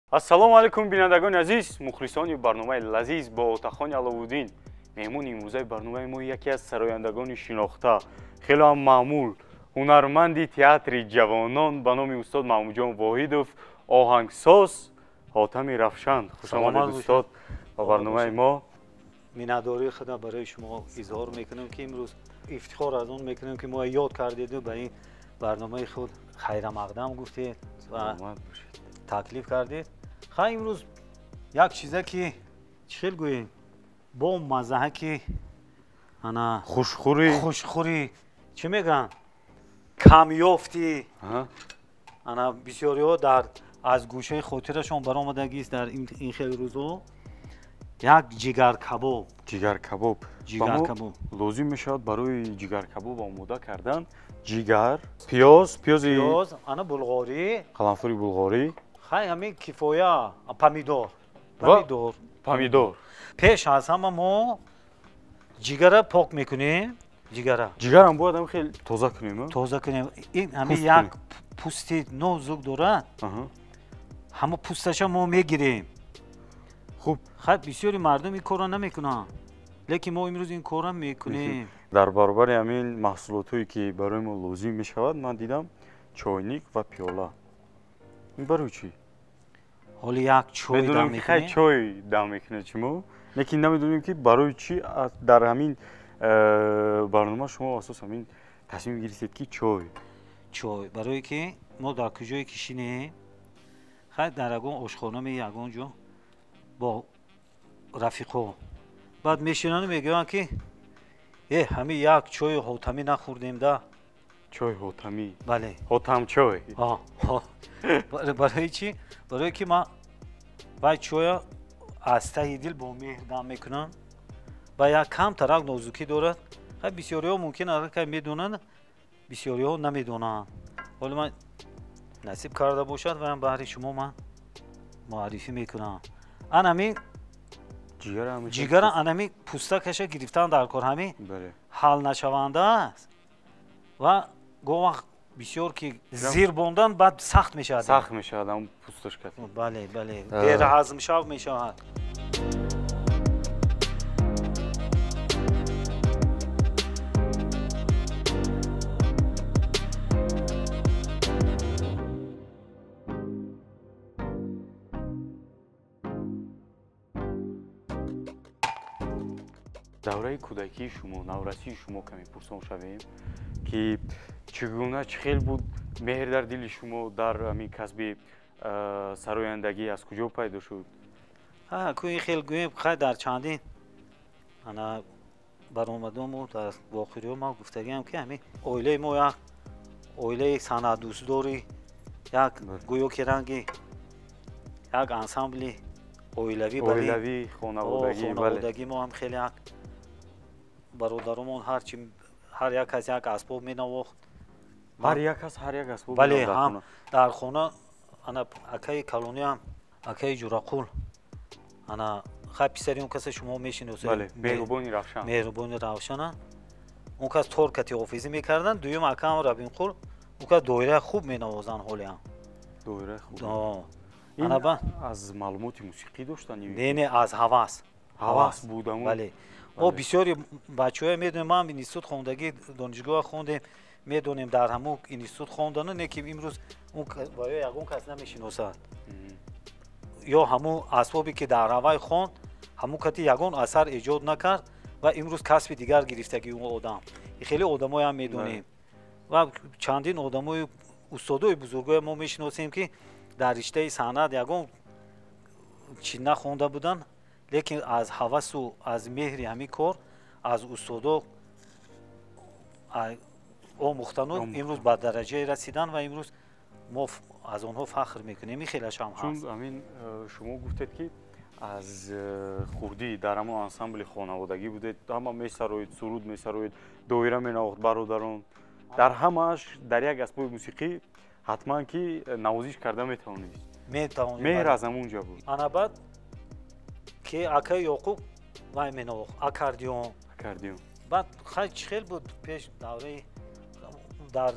ассалому алайкум бинандагони азиз, мухлисони барномаи лазиз бо Отахони Аловуддин. меҳмони имрӯзаи барномаи мо яке аз сарояндагони шинохта, хелам маъмул, ҳунарманди театри ҷавонон ба номи устод Маҳмудҷон Воҳидов, оҳангсоз Ҳотами Равшан. Хушомадед устод ба барномаи мо. миннатдории худро барои шумо изҳор мекунем ки имрӯз ифтихор аз он мекунем ки мо ёд кардеду ба ин барномаи худ хайрамақдам гуфтед ва таклиф кардед. хай имрӯз як чизе ки чӣ хел гӯем бо маззаҳа ки ана хушхӯри чӣ мегӯянд камёфти ана бисёриҳо дар аз гӯшаи хотирашон баромадагист дар ин хел рӯзҳо. як ҷигаркабоб лозим мешавад барои ҷигаркабоб омода кардан ҷигар, пиёз, ана булғорӣ, қаламфури булғорӣ, хай ҳамин кифоя, помидор. пеш аз ҳама мо ҷигара пок мекунем. ҷигарам бояд ҳам хеле тоза кунем. ин ҳамин як пӯсти нозук дорад. ҳама пӯсташа мо мегирем. хуб, хай бисёри мардум ин корро намекунанд, лекин мо имрӯз ин корро мекунем. дар баробари ҳамин маҳсулотое ки барои мо лозим мешавад, ман дидам чойник ва пиёла. ин барои чӣ? ҳоли як чой дам мекунем. хай чой дам мекунед шумо, лекин намедонем ки барои чӣ дар ҳамин барнома шумо асос ҳамин тасмим гирифтед ки чой барое ки мо дар куҷое ки шинем, хай дар ягон ошхона ягон ҷо бо рафиқо баъд мешинанд мегӯянд ки ҳамин як чои ҳотамӣ нахӯрдем да. чои ҳотамӣ? бале, ҳотамчой. барои чӣ? барое ки ман вай чоя аз таҳи дил бо меҳр дам мекунам ва як кам тарак нозукӣ дорад. хай бисёриҳо мумкин аст ки медонанд, бисёриҳо намедонанд. ҳоли ман насиб карда бошад ваям баҳри шумо ман муаррифӣ мекунам. анамин ҷигара анамин пӯстакаша гирифтан дар кор ҳамин ҳал нашаванда аст ва гоҳ бисёр ки зир бондан баъд сахт мешавад. ҳам пӯсташка. бале, берҳазмшав мешавад. давраи кӯдакии шумо, наврасии шумо каме пурсон шавем ки чӣ гуна чӣ хел буд меҳр дар дили шумо дар ҳамин касби сарояндагӣ аз куҷо пайдо шуд? ку ин хел гӯем хай дар чандин ана баромадаму дар вохӯриҳо ман гуфтагиам ки ҳамин оилаи мо як оилаи санъатдӯстдори як гӯё ки ранги як ансамбли оилавӣ хонаводагӣ мо ҳам хеле як бародаромон ҳар як кас як асбоб менавохт. ҳар як кас ҳар як асбоб? бале, ҳам дар хона ана акаи калониам акаи ҷурақул ана хай писари он касе шумо мешиносед, меҳрубони равшана, он кас торкати ҳофизӣ мекарданд. дуюм акаам рабинқул, он кас доираи хуб менавозанд. ҳолиам доираи хуб. ин аз маълумоти мусиқӣ доштанд? не, аз ҳавас будаму. бале, мо бисёри бачаҳоя медонем, ман институт хондагӣ донишгоҳ хондем, медонем дар ҳамун институт хондану неки имрӯз барои ягон кас намешиносад. ё ҳамун асбобе ки дар аввал хонд ҳамун кати ягон асар эҷод накард ва имрӯз касби дигар гирифтаги он одам. хеле одамоям медонем ва чандин одамои устодои бузургоя мо мешиносем ки дар риштаи санъат ягон чӣ нахонда буданд, лекин аз ҳавасу аз меҳри ҳамин кор аз устодо омӯхтану имрӯз ба дараҷае расидан ва имрӯз мо аз онҳо фахр мекунем. ин хелашам ҳаст. чун ҳамин шумо гуфтед ки аз хурдӣ дар ҳамон ансамбли хонаводагӣ будед, ҳама месароед, суруд месароед, доира менавохт бародарон, дар ҳамааш дар як асбоби мусиқӣ ҳатман ки навозиш карда метавонед. меҳр аз ҳамунҷа буд. ана баъд ки акаи ёқуб вай менавохт аккордеон. баъд хай чӣ хел буд пеш давраи дар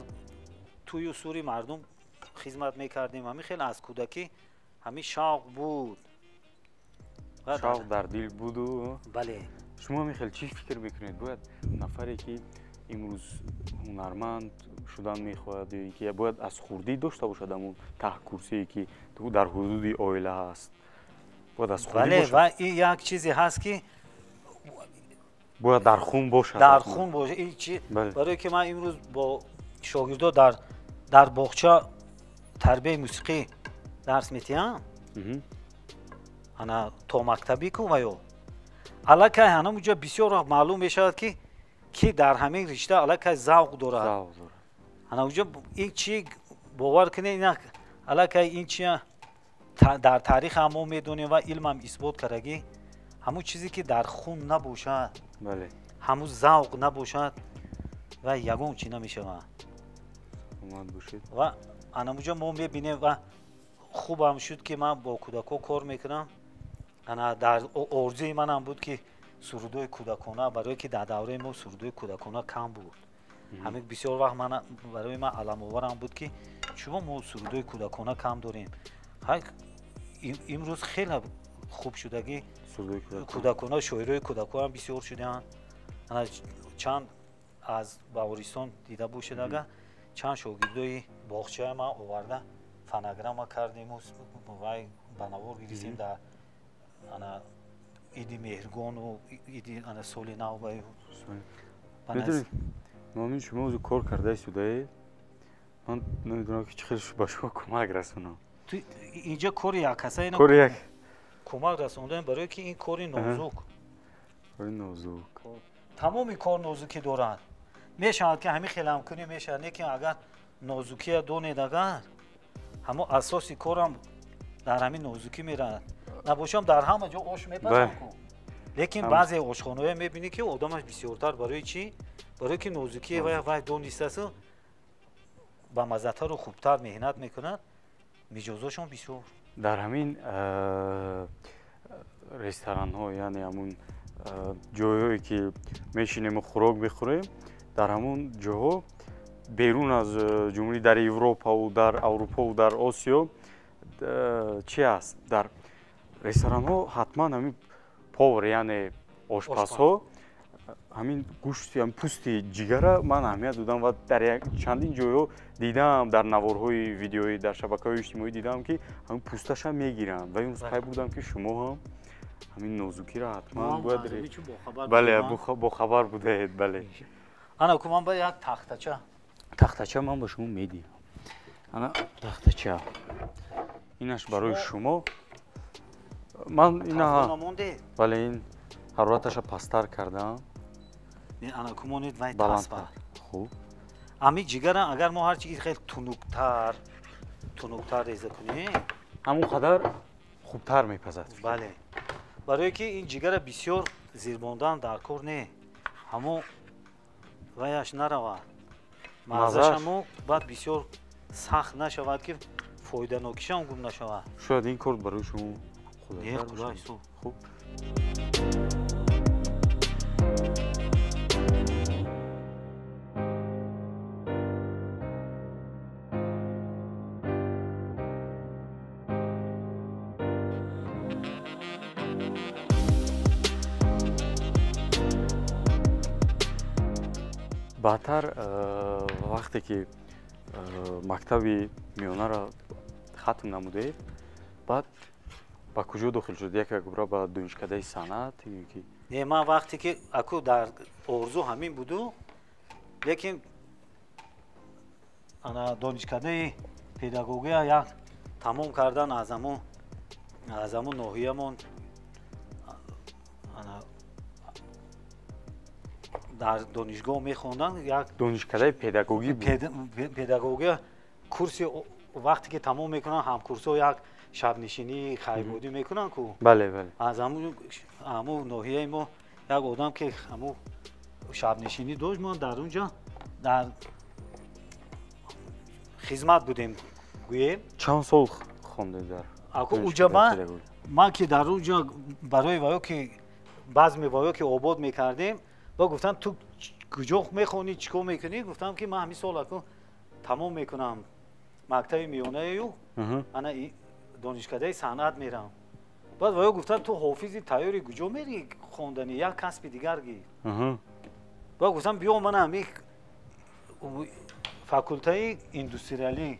тӯю сури мардум хизмат мекардем. ҳамин хеле аз кӯдакӣ ҳамин шавқ буд. шавқ дар дил буду. бале шумо михел чӣ фикр мекунед бояд нафаре ки имрӯз ҳунарманд шудан мехоҳад ё ки бояд аз хурдӣ дошта бошад амн таҳкурсие ки дар ҳудуди оила ҳаст бояд аз хурдӣ бале бошад ва ин як чизе ҳаст ки бояд дар хун бошад дар хун бошад. ин чи барое ки ман имрӯз бо шогирдо дар боғча тарбияи мусиқӣ дарс метиҳам ана то мактабӣ ку ва ё аллакай ҳанамуҷа бисёр маълум мешавад ки дар ҳамин ришта аллакай завқ дорад. ҳанамуҷа ин чи бовар кунед ина аллакай ин чи дар таърих ҳам мо медонем ва илмам исбот кардаги ҳамун чизе ки дар хун набошад ҳамун завқ набошад ва ягон чӣ намешавад. ва ҳанамуҷа мо мебинем ва хубам шуд ки ман бо кӯдако кор мекунам. ана дар орзуи манам буд ки сурудои кӯдакона барое ки дар давраи мо сурудои кӯдакона кам буд. ҳамин бисёр вақт барои ман аламоварам буд ки чумо мо сурудои кӯдакона кам дорем. имрӯз хеле хуб шудаги кӯдакона шоирои кӯдаконам бисёр шудаанд. ана чанд аз бавористон дида бошедага чанд шогирдои боғчаи ман оварда фонограмма кардему вай ба навор гирифтем дар ана иди меҳргону иди ана соли нав медонед номин шумо ӯзу кор кардаи судаед ман намедонам ки чӣ хел ба шумо кӯмак расонам. ту инҷа кори яккаса кори як кӯмак расондан барое ки ин кори нозук тамоми кор нозукӣ дорад. мешавад ки ҳамин хелам кунӣ мешавад лекин агар нозукия донед агар ҳамон асоси корам дар ҳамин нозукӣ меравад. набошам дар ҳама ҷо ош мепазам ку лекин баъзе ошхонаҳое мебинӣ ки одамаш бисёртар барои чӣ барое ки нозукии вай донистасу ба маззатару хубтар меҳнат мекунад миҷозошон бисёр. дар ҳамин ресторанҳо яъне ҳамун ҷойҳое ки мешинему хӯрок бихӯрем дар ҳамун ҷоҳо берун аз ҷумлаи дар европаву дар аврупову дар осиё чӣ аст дар ресторанҳо ҳатман ҳамин повар яъне ошпазҳо ҳамин гӯшти пӯсти ҷигара ман аҳамият додам ва дар чандин ҷойҳо дидам дар наворҳои видеоӣ дар шабакаҳои иҷтимоӣ дидам ки ҳамин пӯсташа мегиранд ва имрӯз қайд будам ки шумо ҳам ҳамин нозукиро ҳатман бояд бале бохабар будаед. бале ана ку ман ба як тахтача ман ба шумо медиҳам. ана тахтача инаш барои шумо ман ина бале ин ҳарораташа пасттар кардам ана ку монед вай баландтар. хуб ами ҷигара агар мо ҳарчи хел тунуктар реза кунем ҳамон қадар хубтар мепазад. бале барое ки ин ҷигара бисёр зирбондан дар кор не ҳамон ваяш наравад маззашамо баъд бисёр сахт нашавад ки фоиданокишам гум нашавад. шояд ин кор барои шумо хуб баъдтар вақте ки мактаби миёнаро хатм намудед баъд ба куҷо дохил шуд як гура ба донишкадаи санъат ки не ман вақте ки аку дар орзу ҳамин буду лекин ана донишкадаи педагогия як тамом кардан аз ҳамон ноҳиямон дар донишгоҳ мехондан як донишкадаи педагогия курси вақте ки тамом мекунанд ҳамкурсҳо як шабнишинии хайбодӣ мекунанд ку бале аз ҳамун ноҳияи мо як одам ки ҳамун шабнишинӣ дошт ман дар унҷа дар хизмат будем гӯем. чанд сол хондед дар уҷа ман ки дар унҷа барои ваё ки базми ваё ки обод мекардем ва гуфтам ту куҷо мехонӣ чӣ кор мекунӣ гуфтам ки ман ҳамин сол аку тамом мекунам мактаби миёнаю ана دانشکده صنعت میرم. بعد وای گفتن تو حافظی تیاری کجا میری خوندنی یا کسب دیگر گیر. بعد گفتم بیا من همین فاکولته ایندوستریالی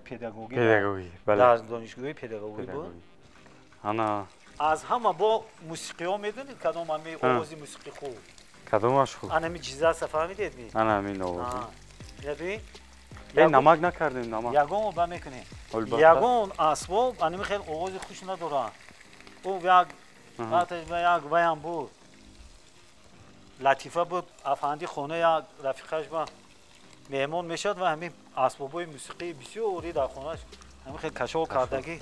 پداگوژی در دانشگاه پداگوژی بود. انا از همه با موسیقی ها میدونید کدام همی آواز موسیقی خوب کدامش خوب انا می چیزا فهمیدید می انا همین آواز یعنی نمک نکردیم نمک یگان با میکنیم یگان اسباب انا خیلی آواز خوش نداره او یک بیان بود لطیفه بود افندی خونه یا رفیقش با مهمان میشد و همین اسبابای موسیقی بسیاری در خونهش همین خیلی کشو کردگی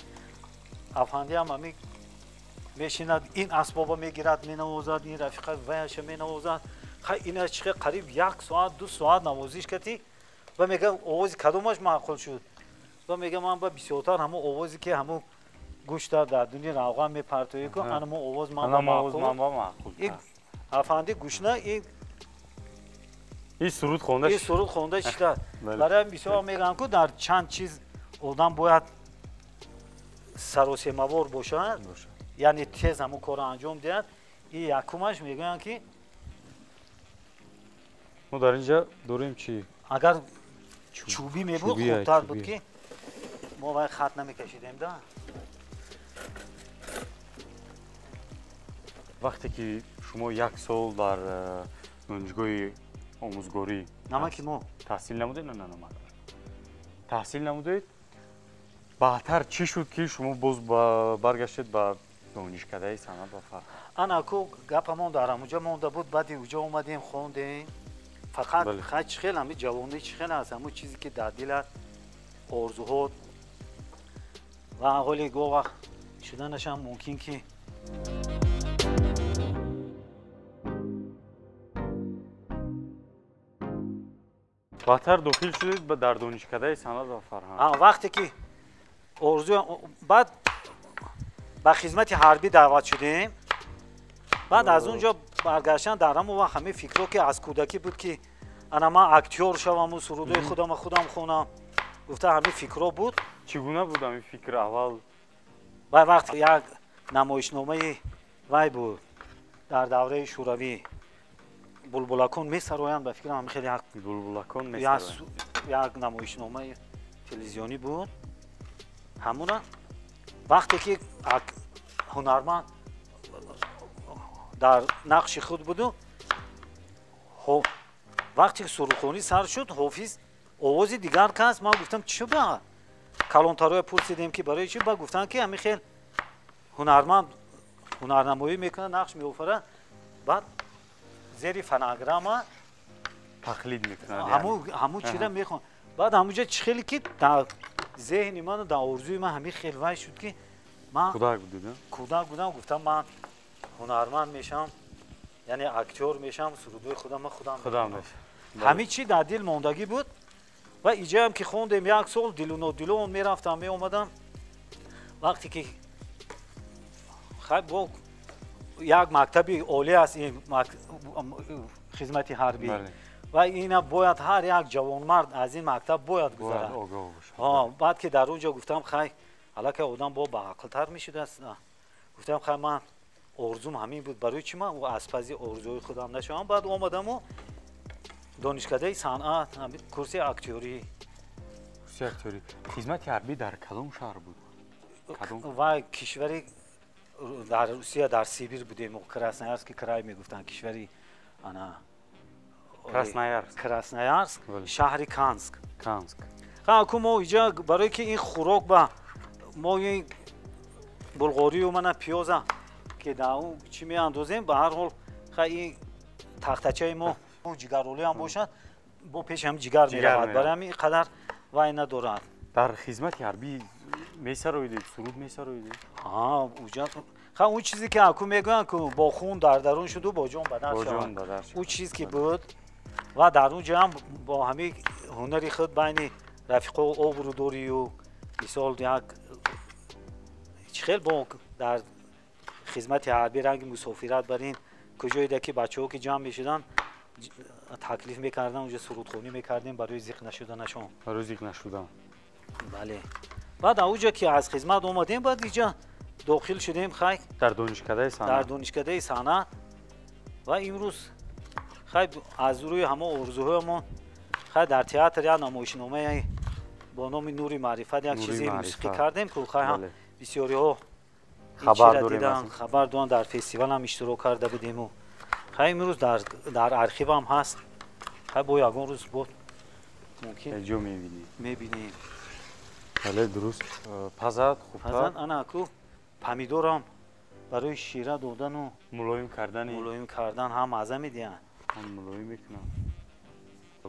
افندی هم همین میشیند این اسبابا میگیرد مینوازد این رفیقه ویش مینوازد خیلی این چقدر قریب 1 ساعت 2 ساعت نوازش کردی و میگه آواز کدومش معقول شد و میگه من با بسیارتر همون آوازی که همون گوش در دنیا روغن میپرتوی که انا آواز من معقول افندی گوش نه این سرود خونده شده برای بسیار میگن که در چند چیز آدم باید سر و سیموار باشد یعنی تیز همون کار انجام دهد این یکمش میگن که ما در اینجا داریم چی؟ اگر چوبی میبود خوبتر بود که ما باید خط نمیکشیدیم ده وقتی که شما 1 سال در دانشگاه آموزگاری نمکی ما تحصیل نمودید؟ نه تحصیل نمودید؟ بعدتر چی شد که شما باز برگشتید به دانشکده صنعت و فرهنگ؟ انا کو گپمون دارم اونجا مونده بود بعد اونجا اومدیم خوندیم فقط خیلی همین جوانی خیلی هست همون چیزی که در دل آرزوها و حالی گو وقت شدنش هم ممکن که بعدتر داخل شدید در دانشکده صنعت و فرهنگ؟ وقتی که آرزو بعد با خدمت حربی دعوت شدیم بعد از اونجا برگشتن در همون وقت همه فکرها که از کودکی بود که انا من اکتور شوم و سرودای خودم خونم گفته همه فکرها بود چگونه بود همین فکر اول؟ و وقت یک نمایشنامه وای بود در دوره شوروی بلبلکان میسرایند به فکرم همین خیلی بلبلکان میسرایند یک نمایشنامه تلویزیونی بود همونا وقتی که هنرمند در نقش خود بود وقتی که سروخونی سر شد حافظ آوازی دیگر کس ما گفتم چی با کلانترای پرسیدیم که برای چی با گفتن که همین خیلی هنرمند هنرنمایی میکنه نقش میوفره بعد زیر فناگرام تقلید میکنه همون چی را میخوان بعد همونجا خیلی که در ذهن من و در آرزوی من همین خیلی وای شد که من کودک بودم گفتم من هنرمند میشم یعنی اکتور میشم سرودای خودم میشم همین چی در دل موندگی بود و اینجا هم که خوندم 1 سال دلون میرفتم میومدم وقتی که خب یک مکتبی عالی است این خدمت حربی و اینا باید هر یک جوانمرد از این مکتب باید گذرد بعد که در اونجا گفتم خیلی حالا که آدم با عقل‌تر میشد است گفتم خیلی من آرزوم همین بود برای چی من و آشپزی آرزوی خودم نشم بعد اومدم و دانشکده صنعت همین کورس اکتوری خدمت حربی در کدام شهر بود؟ و کشوری در روسیه در سیبیر بودیم و کراسنایارسک که کرای میگفتن کشوری انا کراسنایارسک شهر کانسک خب ما اینجا برای که این خوراک با ما این بلغاری و من پیازه که در اون چی میاندازیم به هر حال خیلی تختچه ما اون جگررولی هم باشد با پیش هم جگر میرود برای همین قدر وای ندارد در خدمت حربی میسرایید سرود میسرایید اونجا خب اون چیزی که اکو میگن که با خون در درون شد و با جان بدن شد اون چیز که بود و در اونجا هم با همین هنری خود بین رفیق و آبروداری و مثال یک خیلی با در خدمت حربی رنگ مسافرت برین کجایی ده که بچه‌ها که جمع میشدن تکلیف میکردن اونجا سرودخوانی میکردیم برای زیق نشدنشون برای زیق نشدن بله بعد اونجا که از خدمت اومدیم بعد اینجا داخل شدیم خیلی در دانشکده صنعت در دانشکده صنعت و امروز خیلی از روی همه آرزوهایمون خیلی در تئاتر یا نمایشنامه با نام نوری معرفت یک چیزی موسیقی کردیم که خیلی هم بسیاری ها خبر دارن در فستیوال هم اشتراک کرده بودیم و خیلی امروز در ارشیو هم هست خیلی با یکان روز بود ممکن جو میبینیم بله درست پزد خوبتر انا اکو پمیدور هم برای شیره دادن و ملایم کردن هم مزه میدین هم ملایم میکنن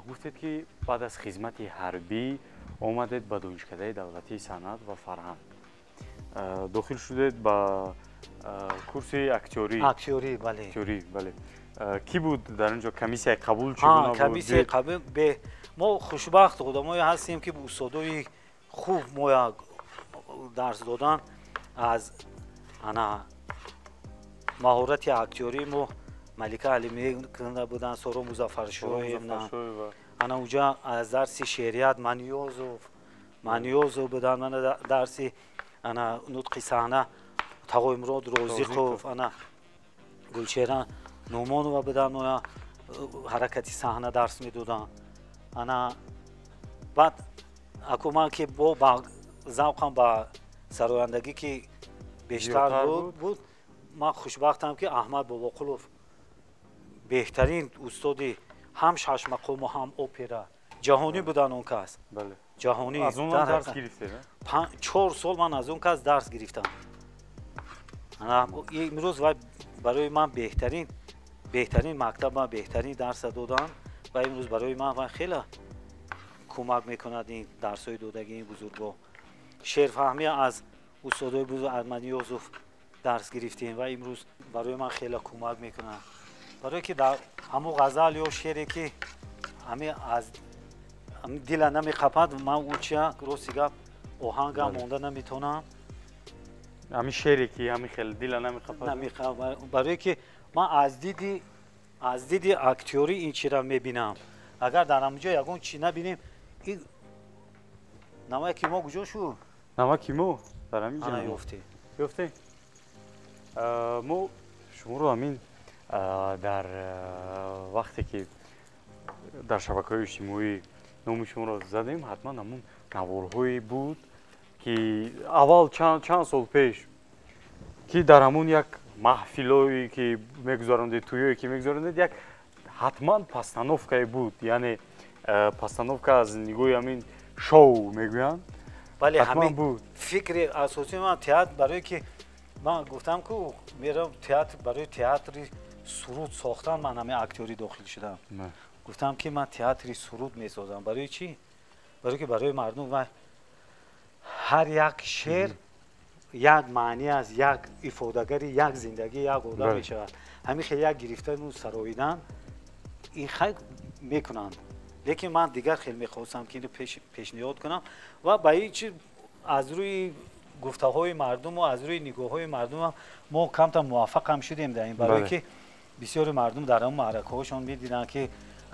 گفتید که بعد از خدمت حربی آمدید به دانشکده دولتی صنعت و فرهنگ داخل شدید با کورس اکتوری بله کی بود در اونجا کمیسیه قبول چگونه بود کمیسیه قبول به ما خوشبخت خودمون هستیم که استادای خوب ما درس دادن از انا مهارت اکتوری مو ملکه علیمی کنده بودن سورو مظفرشوی انا اونجا از درس شعریت منیوزو بودن من درسی انا نطقی صحنه تقوی مراد روزیقوف انا گلچهره نومان و بدن و حرکتی صحنه درس میدادن انا بعد اکو من که با ذوقم با سرایندگی که بیشتر بود من خوشبختم که احمد باباقلوف بهترین استادی هم شش مقام و هم اپرا جهانی بودن اون کس بله جهانی از اون درس گرفته 4 سال من از اون کس درس گرفتم امروز برای من بهترین مکتب و بهترین درس دادن و امروز برای من خیلی کمک میکند این درس‌های دادگی این بزرگا شعر فهمی از استادای بزرگ ارمنی یوسف درس گرفتیم و امروز برای من خیلی کمک میکنن برای که در همون غزل یا شعری که از دل نمیخپد من اوچیا روسیگا آهنگ مونده نمیتونم همین شعری که همین خیلی دل نمیخپد برای که من از دیدی اکتوری این چی را میبینم اگر در همونجا یکون چی نبینیم این نمک کیمو کجا شو؟ نمک کیمو در همینجا یفته ما شما رو همین در وقتی که در شبکه‌های اجتماعی نام شما رو زدیم حتما همون نوارهایی بود که اول چند سال پیش که در همون یک محفلایی که میگذارندید تویی که میگذارندید یک حتما پاستانوفکای بود یعنی پاستانوفکا از نگاه همین شو میگویند بله همین بود فکر اساسی من تئاتر برای که من گفتم که میرم تئاتر برای تئاتر سرود ساختن من همه اکتوری داخل شدم گفتم که من تئاتر سرود میسازم برای چی برای که برای مردم و هر یک شعر یک معنی از یک افادهگری یک زندگی یک آدم میشود همین خیلی یک گرفتن و سراییدن این خیلی میکنند لیکن من دیگر خیلی میخواستم که اینو پیشنهاد کنم و با هیچ از روی گفته های مردم و از روی نگاه های مردم ما کم تا موفق هم شدیم در این برای که بسیار مردم در اون معرکه هاشون میدیدن که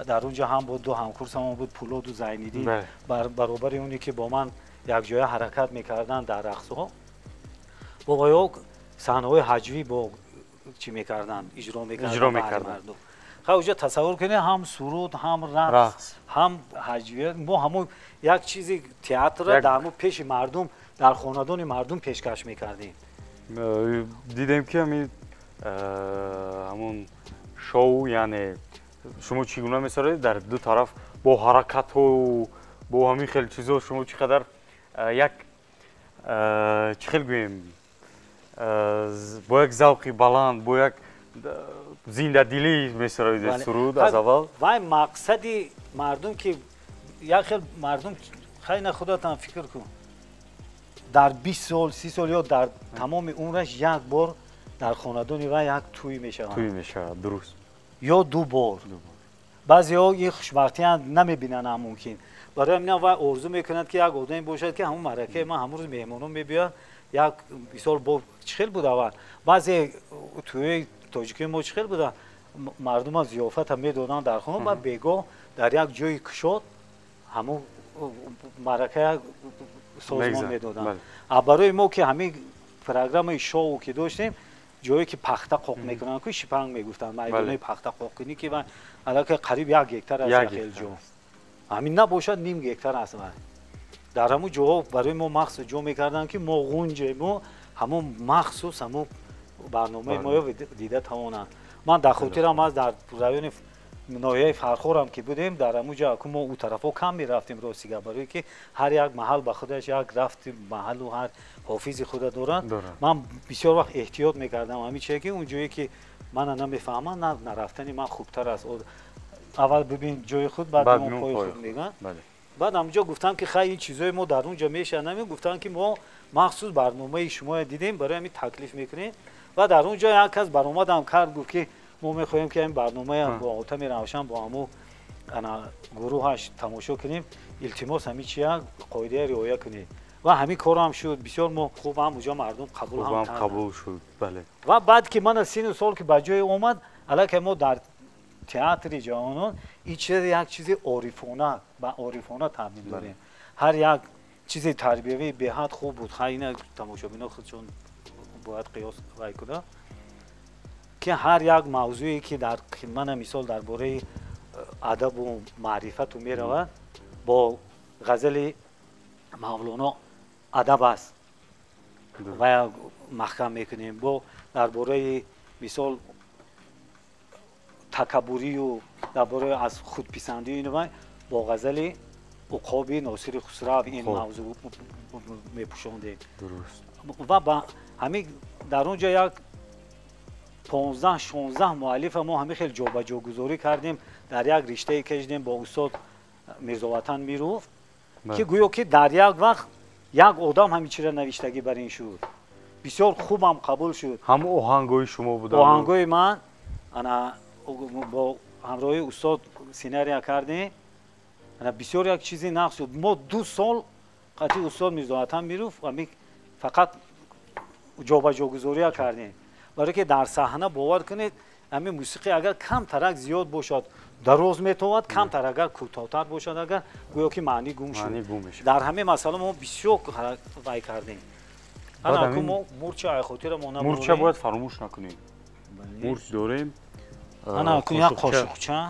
در اونجا هم بود دو همکورس هم بود پولاد و زینیدین برابر اونی که با من یک جای حرکت میکردن در رقص ها با باید صحنه های هجوی با چی میکردن اجرا میکردن خب اونجا تصور کنید هم سرود هم رقص هم هجوی ما همون یک چیزی تئاتر در مو پیش مردم در خاندان مردم پیشکش میکردیم دیدیم که همون شو یعنی شما چگونه میسازید در دو طرف با حرکت و با همین خیلی چیزا شما چقدر یک چی خیلی گویم با یک ذوقی بلند با یک زنده دلی میسازید سرود از اول و مقصدی مردم که یک خیلی مردم خیلی نخودتان فکر کن در 20 سال 30 سال یا در تمام عمرش یک بار در خاندانی و یک توی میشه درست یا دو بار بعضی ها این خوشبختی نمیبینن هم ممکن برای همین و آرزو میکنند که یک آدمی باشد که همون معرکه ما همون روز مهمانان میبیان یک بسیار با چخیل بود اول بعضی توی تاجیکی ما چخیل بودن مردم از ضیافت هم میدادن در خانه و بگاه در یک جای کشاد همون маракая созмон медоданд. Бале. А барои мо ки ҳамин программаи шоу ки доштем ҷое ки пахта қоқ мекунанд ки шипанг мегуфтанд майдонаи пахта қоқкунӣ ки ва аллакай қариб 1 гектар аст хел ҷо. ҳамин набошад ним гектар аст ва дар ҳамун ҷоҳо барои мо махсус ҷо мекарданд ки мо ғунҷемо ҳамун махсус ҳамун барномаи моё дида тавонанд. ман дар хотирам аст дар райони ноҳияи фархорам ки будем дар ҳамун ҷо аку мо у тарафо кам мерафтем ростига барое ки ҳар як маҳал ба худаш як рафти маҳалу ҳар ҳофизи худа дорад. ман бисёр вақт эҳтиёт мекардам ҳамин чие ки он ҷое ки мана намефаҳмам нарафтани ман хубтар аст. аввал бибин ҷои худ баъд бимон пои худ мегӯянд. баъд ҳамунҷо гуфтам ки хай ин чизои мо дар он ҷо мешавад. гуфтам ки мо махсус барномаи шуморо дидем барои ҳамин таклиф мекунем. ва дар он ҷо як кас баромадам кард гуфт ки мо мехоҳем ки ҳамин барномаи бо Отами Равшан бо ҳамун гурӯҳаш тамошо кунем. илтимос ҳамин чия қоидаи риоя кунем. ва ҳамин корам шуд. бисёр мо хуб ҳамунҷо мардум қабул шуд. бале. ва баъд ки мана сину сол ки ба ҷое омад аллакай мо дар театри ҷавонон ин чиз як чизи орифона ба орифона табдил дорем. ҳар як чизи тарбиявии беҳад хуб буд. хайна тамошобино худшон бояд қиёс вай куда ки ҳар як мавзӯе ки дар мана мисол дар бораи адабу маърифату меравад бо ғазали мавлоно адаб аст ва маҳкам мекунем. бо дар бораи мисол такаббурию дар бораи аз худписандию инва бо ғазали уқоби Носири Хусрав ин мавзӯъ мепӯшондем. ва ба ҳамин дар он ҷо як 15-16 муаллифа мо ҳамин хел ҷобаҷогузорӣ кардем. дар як риштае кашидем бо устод Мирзоватан Миров ки гӯё ки дар як вақт як одам ҳамин чиро навиштагӣ бар ин шуд. бисёр хубам қабул шуд. ҳам оҳангои шумо буданд? оҳангои ман ана бо ҳамроҳии устод сценария кардем. ана бисёр як чизи нақш шуд. мо 2 сол қатъи устод Мирзоватан Миров ҳамин фақат ҷобаҷогузория кардем. барое ки дар саҳна бовар кунед ҳамин мусиқӣ агар камтарак зиёд бошад дароз метавад, камтар агар кӯтоҳтар бошад агар гӯё ки маънӣ гум шуд. дар ҳамин масъала мо бисёр вай кардем. ана аку мо мурча айхотирамо наморем. мурча бояд фаромӯш накунем. мурч дорем. ана аку як қошуқча.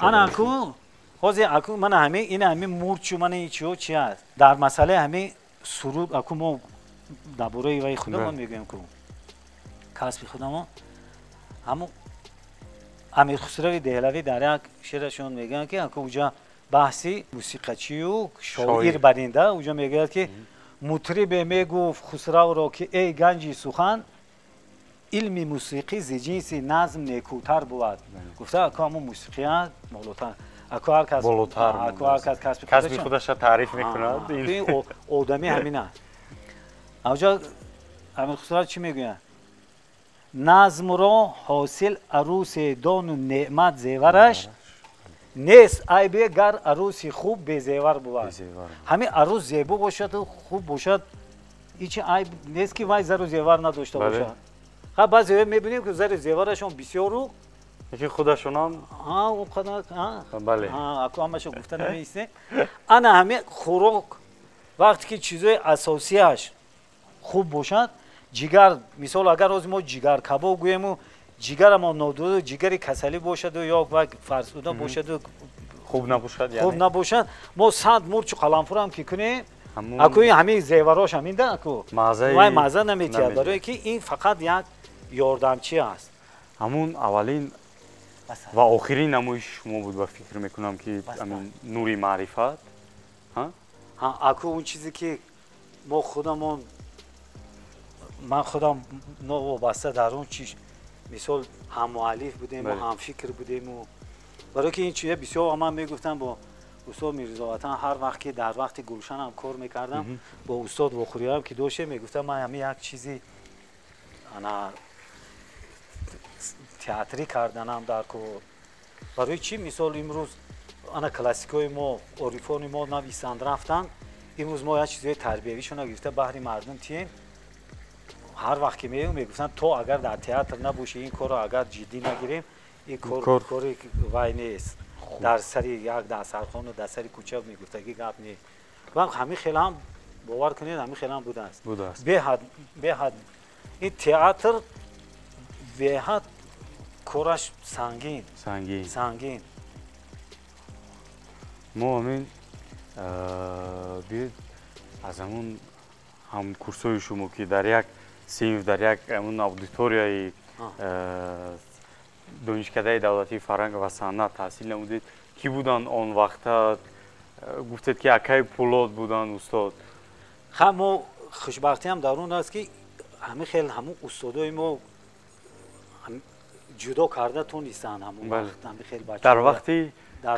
ана аку ҳозир аку мана ҳамин ина ҳамин мурчу мана ин чиҳо чи аст. дар масъалаи ҳамин суруд аку мо дар бораи ваи худамон мегӯем ку касби худамон ҳамун Амирхусрави Деҳлавӣ дар як шеърашон мегӯянд ки аку уҷа баҳси мусиқачию шоир баринда уҷа мегӯяд ки мутрибе мегуфт Хусравро ки эй ганҷи сухан илми мусиқӣ зи ҷинси назм некӯтар буд. гуфта аку ҳамун мусиқӣ аст болотар. аку ҳар кас касби худаша таъриф мекунад. одамӣ ҳамин аст. аҷа Амирхусрав чӣ мегӯяд? назмро ҳосил арӯси дону неъмат зевараш нест айбе гар арӯси хуб безевар буд. ҳамин арӯс зебо бошаду хуб бошад ичи айб нест ки вай зару зевар надошта бошад. ха баъзе мебинем ки зари зеварашон бисёру яки худашонам аку ҳамаша гуфта намеистем. ана ҳамин хӯрок вақте ки чизои асосияш хуб бошад ҷигар мисол агар ҳозир мо ҷигар кабоб гӯему ҷигарамо нодуду ҷигари касалӣ бошаду ё вай фарсуда бошаду хуб набошад мо 100 мурчу қаламфурам ки кунем аку ин ҳамин зеварош ҳаминда аку вай мазза наметиҳад барое ки ин фақат як ёрдамчӣ аст. ҳамун аввалин ва охирин намоиши шумо буд ва фикр мекунам ки ҳамин нури маърифат. аку он чизе ки мо худамон ман худам новобаста дар он чиз мисол ҳаммуаллиф будему ҳамфикр будему барое ки ин чизе бисёр ман мегуфтам бо устод Мирзоватан ҳар вақт ки дар вақти гулшанам кор мекардам бо устод вохӯриям ки доштем мегуфтам ман ҳамин як чизи ана театрӣ карданам дар кор. барои чӣ мисол имрӯз ана классикои мо орифони мо нависанд рафтанд имрӯз мо як чизои тарбиявишона гирифта баҳри мардум тием. ҳар вақт ки меем мегуфтанд то агар дар театр набошӣ ин корро агар ҷиддӣ нагирем ин кори вай нест. дар сари як дастархону дар сари кӯча мегуфтагӣ гап не ва ҳамин хеле ҳам бовар кунед ҳамин хеле ҳам будааст беҳад ин театр беҳад кораш сангин мо ҳамин биёед аз ҳамун ҳамкурсҳои шумо ки дар як синф дар як ҳамун аудиторияи донишкадаи давлатии фарҳанг ва санъат таҳсил намудед ки буданд он вақта гуфтед ки акаи Пулод буданд устод ха мо хушбахтиам дар он аст ки ҳамин хел ҳамун устодои мо ҷудо карда тонистанд ҳамун вақт ҳамин хел бачаҳо дар вақти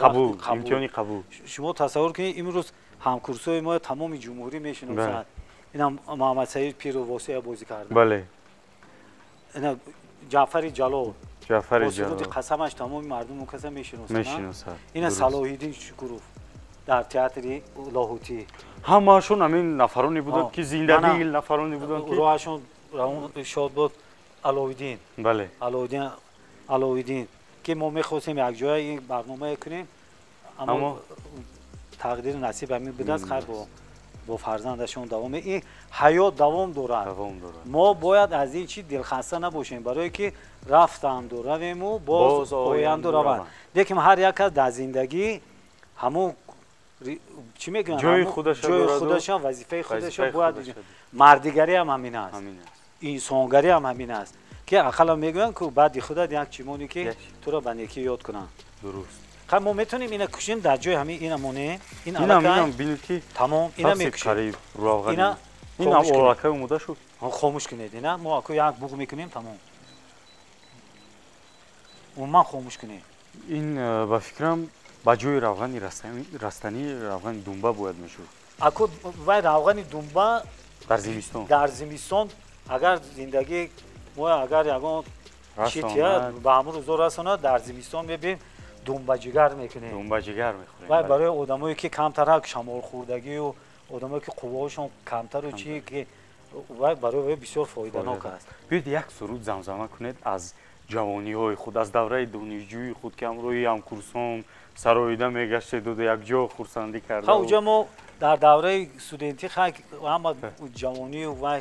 қабул имтиҳони қабул шумо тасаввур кунед имрӯз ҳамкурсои мо тамоми ҷумҳурӣ мешиносанд инам Муҳаммад Саид Пиру восея бозӣ карда бале ина Ҷаъфари Ҷалол ҷаъфари суруди қасамаш тамоми мардум каса мешиносанд ина дуруст. Салоҳиддин Шукуров дар театри Лоҳутӣ ҳамаашон ҳамин нафароне буданд ки зиндагии нафароне буданд ки роҳашон равон шодбод Аловиддин бале Аловиддин ки мо мехостем якҷоя ин барномае кунем аммо тақдири насиб ҳамин будааст хар бо фарзандашон давом ин ҳаёт давом дорад мо бояд аз ин чи дилхаста набошем барое ки рафтанду равему боз оянду раванд лекин ҳар як кас дар зиндагӣ ҳамун чӣ мегӯянд ҷои худаша вазифаи худаша бояд мардигарӣ ҳам ҳамин аст инсонгарӣ ҳам ҳамин аст ки ақалла мегӯянд ки баъди худат як чимоне ки туро ба некӣ ёд кунанд дуруст ха мо метавонем ина кушем дар ҷои ҳамин ина монем ин бинед ки тамом ина мекушем ина олакай омода шуд хомӯш кунед ина мо ако як буғ мекунем тамом умуман хомӯш кунед ин ба фикрам ба ҷои равғани растанӣ равғани думба бояд мешуд ако вай равғани думба дар зимистон агар зиндагӣ мо агар ягон чития ба ҳамун рӯзо расонад дар зимистон мебинем думбаҷигар мекунем вай барои одамое ки камтарак шамолхӯрдагию одамое ки қувваҳошон камтару чи ки вай барои бисёр фоиданок аст биёед як суруд замзама кунед аз ҷавониҳои худ аз давраи донишҷӯи худ ки ҳамроҳи ҳамкурсон сароида мегаштеду якҷо хурсандӣ карда уҷа мо дар давраи студентӣ ҳама ҷавонию вай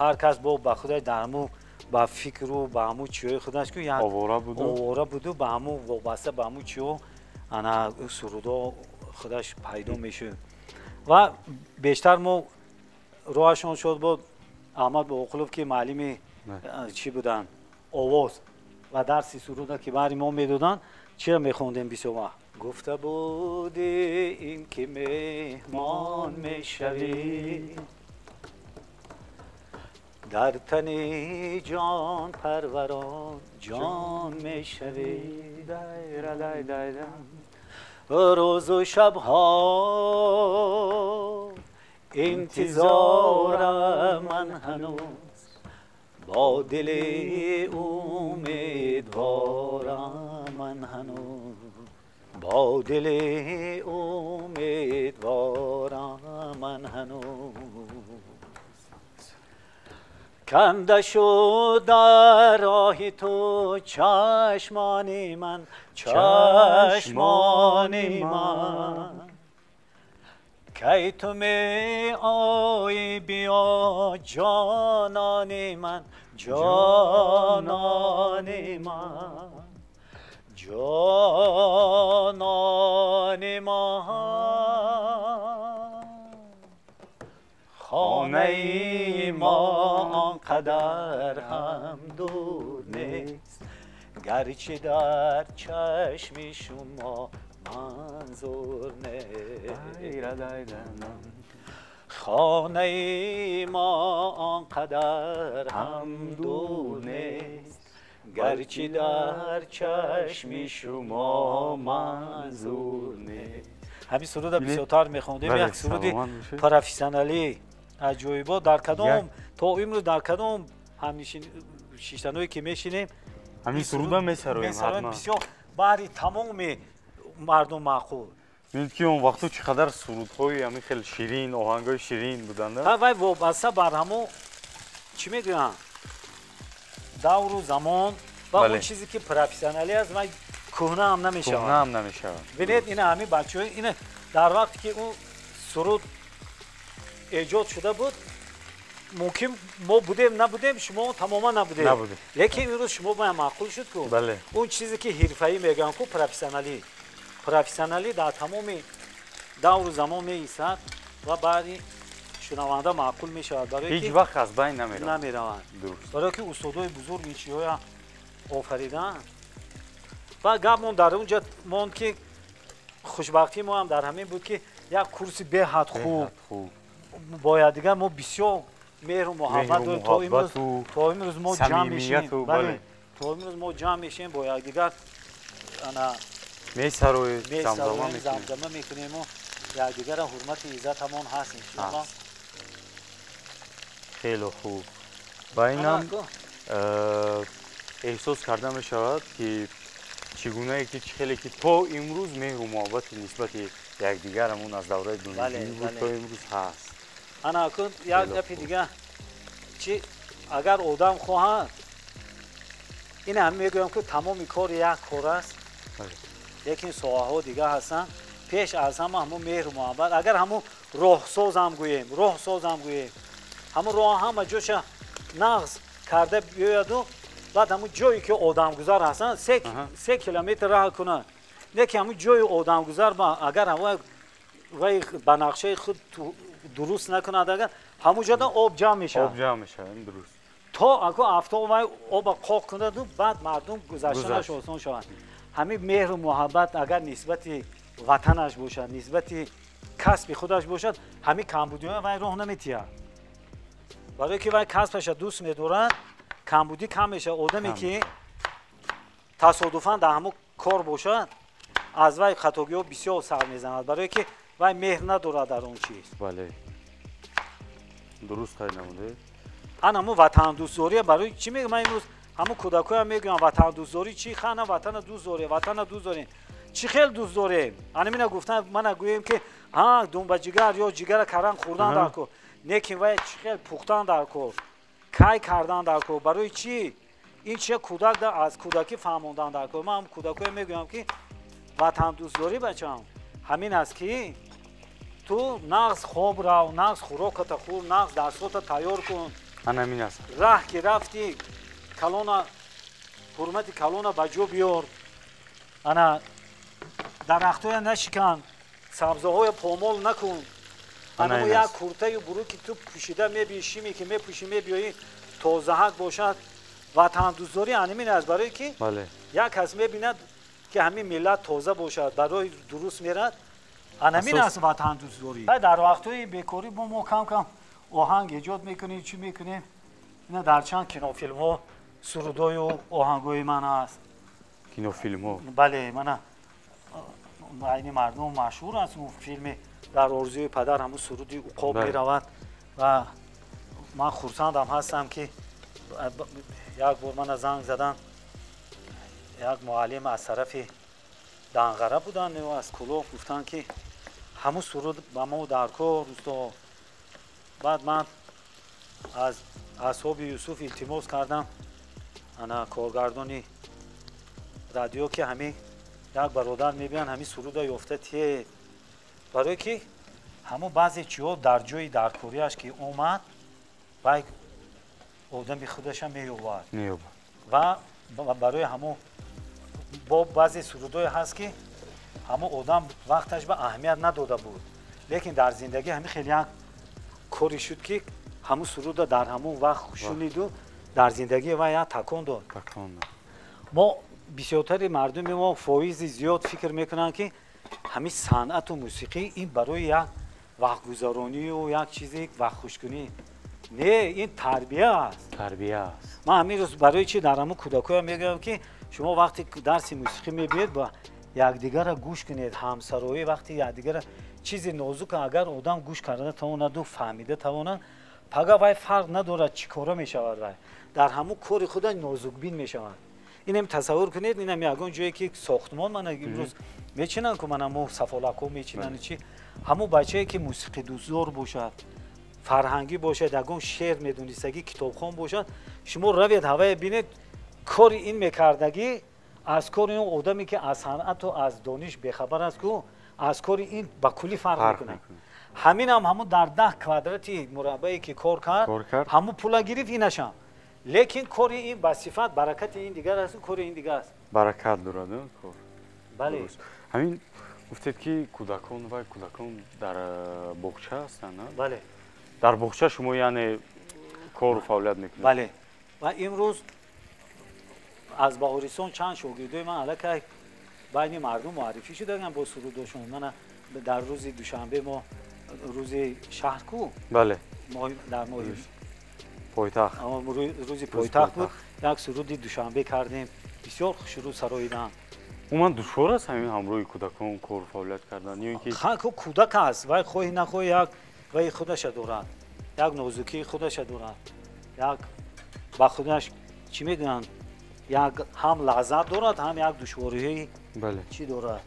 ҳар кас ба худаш дар ҳамун ба фикру ба ҳамун чиҳои худаш ку як овора буду ба ҳамун вобаста ба ҳамун чиҳо ана сурудо худаш пайдо мешуд ва бештар мо роҳашон шод бод аҳмад боқулов ки муаллими чӣ буданд овоз ва дарси суруда ки баҳри мо медоданд чиро мехондем бисёр вақт гуфта будем ки меҳмон мешавӣ дар тани ҷон парварон ҷон мешавӣ рӯзу шабҳо интизорам ман ҳанӯз бо дили умедворам ман ҳанӯз бо дили умедворам ман ҳанӯз کنده شد در راه تو چشمان من کی تو می آیی بیا جانان من جانان خانه ای ما آنقدر هم دور نیست گرچه در چشم شما منظور نیست خانه ای ما آنقدر هم دور نیست گرچه در چشم شما منظور نیست همین سرود بسیارتر میخوندیم یک سرود پروفسیونالی аҷоибо дар кадом то имрӯз дар кадом ҳамшиштаное ки мешинем ҳамин суруда месароем бисёр баҳри тамоми мардум маъқул бинед ки он вақтҳо чӣ қадар сурудҳои ҳамин хел ширин оҳангҳои ширин буданд вай вобаста бар ҳамон чӣ мегӯянд давру замон ва он чизе ки профессионалӣ аст вай کهنه هم نمیشه. کهنه هم نمیشه. ببینید این همه بچه‌ها این در وقتی که اون سرود ایجاد شده بود ممکن ما بودیم نبودیم شما تماما نبودیم. لیکن امروز شما باید معقول شد که بله. اون چیزی که حرفه‌ای میگن که پروفسیونالی در تمام دور زمان میایستد و بعدی شنونده معقول میشه. برای هیچ وقت از بین نمیرن. درست. برای که استادای بزرگ این چیزها آفریدن و گپمون در اونجا موند که خوشبختی ما هم در همین بود که یک کورس به حد خوب باید دیگر ما بسیار مهر و محبت داریم تا امروز ما جمع میشیم. بله تا امروز ما جمع میشیم باید دیگر انا میسروی زمزمه میکنیم و یک دیگر حرمت عزت همون هست انشاءالله. خیلی خوب. با اینم احساس کرده می شود که چگونه که خیلی که تا امروز مهر و محبت نسبت یکدیگرمون از دوره دانشجویی بود تا امروز هست. انا اکن یک دفعه دیگه چی اگر آدم خواهد این هم میگویم که تمام کار یک کار است. لیکن ساحه ها دیگه هستن. پیش از همه همون مهر و محبت اگر همون راه ساز هم گوییم همون راه هم جوش نقض کرده بیاید و بعد همون جایی که آدم گذار هستن 3 کیلومتر راه کنن لیکن همون جای آدم گذار اگر همون وی به نقشه خود درست نکند اگر همون جا آب جمع میشه درست تا اگه افتاد وی آب قاق کند و بعد مردم گذشتنش آسان شوند. همین مهر و محبت اگر نسبت وطنش باشد نسبت کسب خودش باشد همین کمبودی ها وی راه نمیتید. برای که وی کسبش دوست میدارد کمبودی کم میشه. آدمی که تصادفاً در همون کار باشد از وی خطاگی ها بسیار سر میزند برای که وی مهر ندارد در اون چیز. بله درست خیلی نمونده. همون وطن دوست داری برای چی میگم من امروز همون کودکا هم میگم وطن دوست داری چی خانه وطن دوست داری چی خیلی دوست داریم. همین گفتن من گویم که ها دنبه جگر یا جگر کردن خوردن در کو نیکی و چی خیلی پختن در کو کای کردن در کو برای چی این چه کودک در از کودکی فهموندن در کو. من هم کودکا میگم که وطن دوست داری بچم همین است که تو نقص خواب را نقص خوراکت خور نقص درسات تیار کن. همین است. راه که رفتی کلونا حرمت کلونا بجو بیار. انا درختای نشکن سبزه های پامال نکن. انا یک کورته برو که تو پوشیده میبیشی که میپوشی میبیایی تازهک باشد. وطن دوست داری همین است برای که یک کس میبیند که همین ملت تازه باشد برای درست میرد همین است وطن دوست داری. در وقتای بیکاری ما کم کم آهنگ ایجاد میکنیم چی میکنیم اینا در چند کینوفیلم ها سرودای و آهنگای من هست. کینوفیلم ها بله من این مردم مشهور است اون فیلم در آرزوی پدر همون سرودی عقاب میرود و من خرسندم هستم که یک بار من زنگ زدن یک معلم از طرف دنغره بودن و از کلاه گفتن که همون سرود با ما در کار روستا. بعد من از اصحاب یوسف التماس کردم انا کارگردانی رادیو که همین یک برادر میبینن همین سرود یافته تیه برای که همون بعضی چیها در جای در کوریش که اومد و آدم خودش هم میوباد و برای همون با بعضی سرودای هست که همون آدم وقتش به اهمیت نداده بود لیکن در زندگی همین خیلی کاری شد که همون سرود در همون وقت شنید و در زندگی و یا تکان داد. ما بسیارتر مردم ما فایز زیاد فکر میکنن که همین صنعت و موسیقی این برای یک وقت گذرانی و یک چیزی وقت خوشکنی نه این تربیه است. من همین روز برای چی در همون کودکا میگم که شما وقتی درس موسیقی میبینید با یکدیگر گوش کنید همسرایی وقتی یکدیگر چیزی نازک اگر آدم گوش کرده تواند و فهمیده تواند پگاه وای فرق نداره چی کارا میشود وای در همون کار خود نازک بین میشود. اینم تصور کنید اینم یگان جایی که ساختمان من امروز میچینن که منم سفالکو میچینن چی همون بچه‌ای که موسیقی دوستدار باشد فرهنگی باشد یگان شعر میدونستگی کتابخوان باشد شما روید هوای بینید کار این میکردگی аз кори он одаме ки аз санъату аз дониш бехабар аст ку аз кори ин ба кулли фарқ мекунад ҳаминам ҳамун дар 10 квадрати мураббаe ки кор кард ҳамун пула гирифт инашам лекин кори ин ба сифат баракати ин дигар аст кори ин дигар аст баракат дорад кор бале ҳамин гуфтед ки кӯдакон ва кӯдакон дар боғча ҳастанд бале дар боғча шумо яъне кору фаъолият мекунед бале ва имрӯз аз баҳористон чанд шогирдои ман аллакай байни мардум муаррифӣ шудагам бо сурудошон мана дар рӯзи душанбе мо рӯзи шаҳр ку бале дар моҳи пойтахт рӯзи пойтахт буд як суруди душанбе кардем бисёр хушрӯ сароиданд умуман душвор аст ҳамин ҳамроҳи кӯдакон кору фаъолият кардан ё ин ки кӯдак аст вай хоҳӣ нахоҳӣ як ваи худаша дорад як нозукии худаша дорад як ба худаш чӣ мегӯянд як ҳам лаззат дорад ҳам як душвориҳои чӣ дорад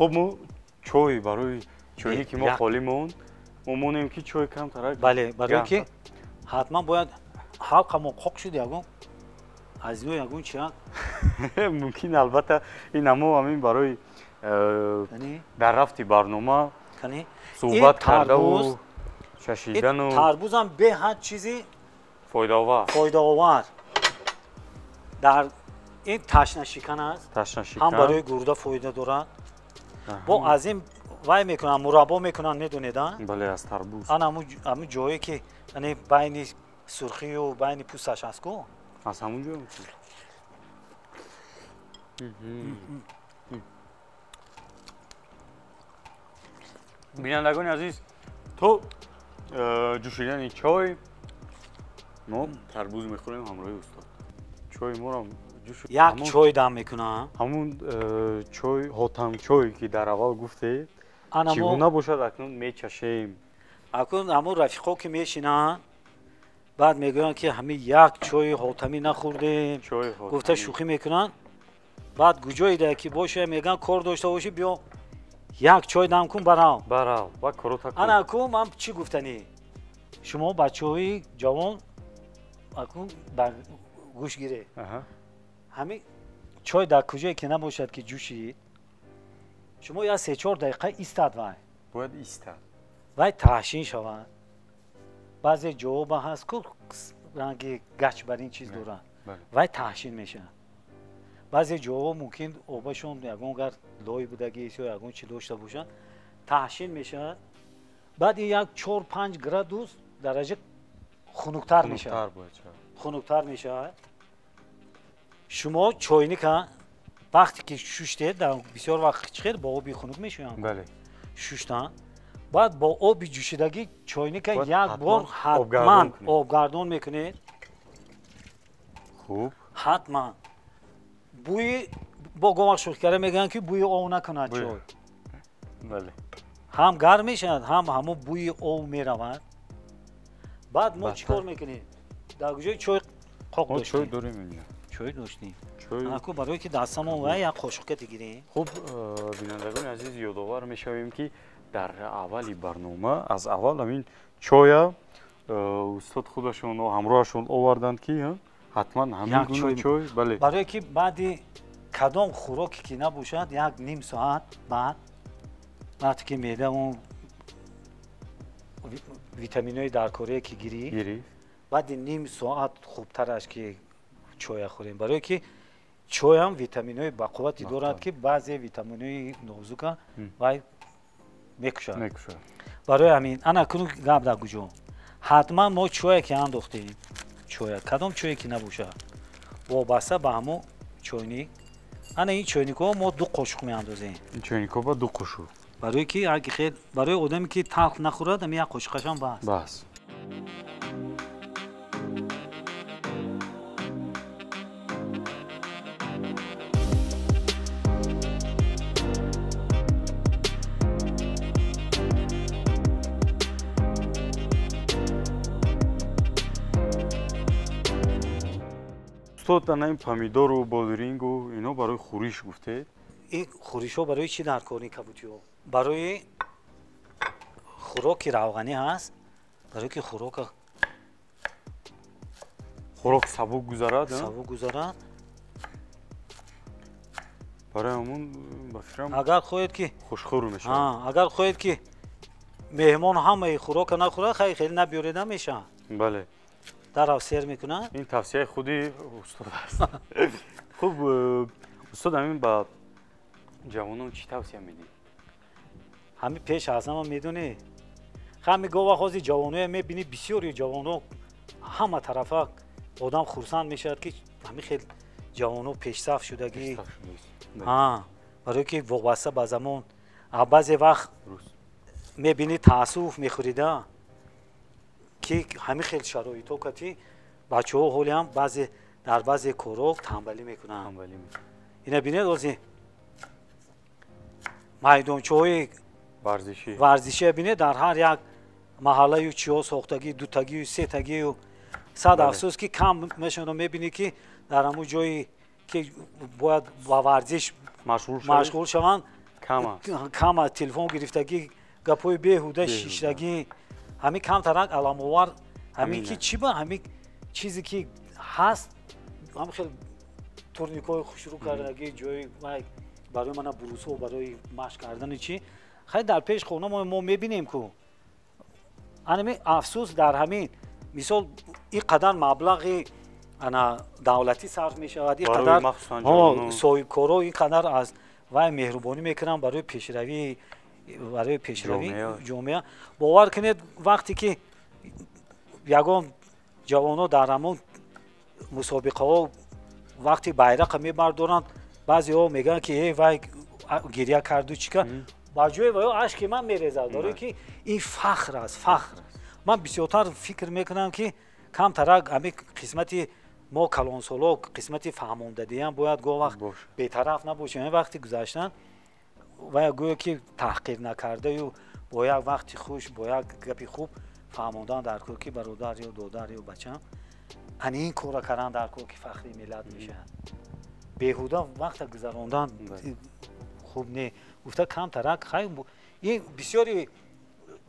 хуб мо чой барои чойне ки мо холӣ монд мо монем ки чой камтарак бале барое ки ҳатман бояд ҳалқамо қоқ шуд ягон аз ё ягон чия мумкин албатта ин амо ҳамин барои дар рафти барнома суҳбат кардану шашидану тарбузам беҳад чизи фоидаовар дар ин ташнашикан аст ҳам барои гурда фоида дорад бо аз ин вай мекунанд мураббо мекунанд медонеда бале аз тарбуз ан ҳамун ҷое ки байни сурхию байни пӯсташ аст ку аз ҳамун ҷо бинандагони азиз то ҷӯшидани чой мо тарбуз мехӯрем ҳамроҳи устод чои моро як чой дам мекунам ҳамун чой ҳотамчой ки дар аввал гуфтед чӣ гуна бошад акнун мечашем акнун ҳамун рафиқо ки мешинанд баъд мегӯянд ки ҳамин як чои ҳотамӣ нахӯрдем гуфта шӯхӣ мекунанд баъд куҷоеда ки боша мегӯянд кор дошта бошӣ биё як чой дам кун барав ва корота кун ана акун ман чӣ гуфтанӣ шумо бачаҳои ҷавон акун ба гӯш гире ҳамин чой дар куҷое ки набошад ки ҷӯшид шумо як 3-4 дақиқа истад вай бояд истад вай таҳшин шавад баъзе ҷоҳо ба ҳаст ку ранги гач бар ин чиз дорад вай таҳшин мешавад баъзе ҷоҳо мумкин обашон ягон гар лой будагист ё ягон чӣ дошта бошад таҳшин мешавад баъд ин як 4-5 градус дараҷа хунуктар мешавад шумо чойника вақте ки шуштед дар бисёр вақт чихед бо оби хунук мешӯянд шуштан баъд бо оби ҷӯшидагӣ чойника як бор ҳатман обгардон мекунед хуб ҳатман бӯи бо гомақ шӯхӣ карда мегӯянд ки бӯи ов накунад чой ҳам гарм мешавад ҳам ҳамун бӯи ов меравад баъд мо чӣ кор мекунем дар куҷои чой қоқ доштем чой доштем аку барое ки дастамон ва як қошуқка дигирем хуб бинандагони азиз ёдовар мешавем ки дар аввали барнома аз аввал ҳамин чоя устод худашон ҳамроҳашон оварданд ки ҳатман ҳамин гуна чой бале барое ки баъди кадом хӯроке ки набошад як ним соат баъд вақте ки меъда он витаминҳои даркорие ки гирифт баъди ним соат хубтараш ки чоя хӯрем барое ки чоям витаминҳои бақуввате дорад ки баъзе витаминҳои нозука вай мекушад барои ҳамин ана куну гап дар куҷо ҳатман мо чое ки андохтем чоя кадом чое ки набошад вобаста ба ҳамун чойник ана ин чойникҳо мо 2 қошуқ меандозем ин чойникҳо ба 2 қошуқ برای کی اگه خیلی برای آدمی که تلخ نخورد هم یک قاشقشم بس. بس. استاد این پامیدور و بادرینگ و اینا برای خوریش گفته؟ این خوریش ها برای چی در کاری کبوتی ها؟ برای خوراک روغنی هست، برای که خوراک سبک گذارد. سبک گذارد. برای همون بفرم اگر خواهید که خوشخور میشه. اگر خواهید که مهمان همه خوراک نخوره خیلی نبیاریده میشه. بله. در سیر میکنن. این توصیه خودی استاد است. خب استاد همین با جوانان چی توصیه میدی؟ همین پیش از همه میدونی همین گواه خوزی جوانای میبینی بسیاری جوانا همه طرفا آدم خرسند میشد که همین خیلی جوانا پیشرفت شدگی. برای که وابسته به زمان بعضی وقت میبینی تاسف میخوریده که همین خیلی شرایط ها کتی بچه ها حالی هم در بعضی کارا تنبلی میکنن. اینا بینید روزی میدانچه های ورزشی بینید در هر یک محله چی ها ساختگی دوتگی و سه تگی و صد افسوس که کم میشن میبینی که در همون جایی که باید با ورزش مشغول شوند کم تلفن گرفتگی گپای بیهوده شیشتگی همین کم ترک علاموار همین که چی با همین چیزی که هست هم خیلی تورنیکای شروع کردگی جای برای من بروس و برای مشق کردن چی خیلی در پیش خونه ما میبینیم که همین افسوس در همین مثال این قدر مبلغ انا دولتی صرف می شود این قدر صاحب کارا این قدر از وای مهربانی میکنن برای پیشروی جامعه. باور کنید وقتی که یگان جوانا در همون مسابقه ها وقتی بیرق میبردارند بعضی ها میگن که ای وای گریه کرد و چیکار با جای وای اشک من میریزد برای که این فخر است. فخر من بسیارتر فکر میکنم که کم ترک همین قسمتی ما کلانسالا قسمتی فهماندگی هم باید گو وقت بی‌طرف نباشیم. وقتی گذاشتن و گویا که تحقیر نکرده و با یک وقتی خوش با یک گپی خوب فهماندن در کار که برادر یا دادر یا بچم این کارا کردن در کار که فخری ملت میشه. بیهوده وقت گذراندن خوب نه. گفته کم ترک خیلی این بسیاری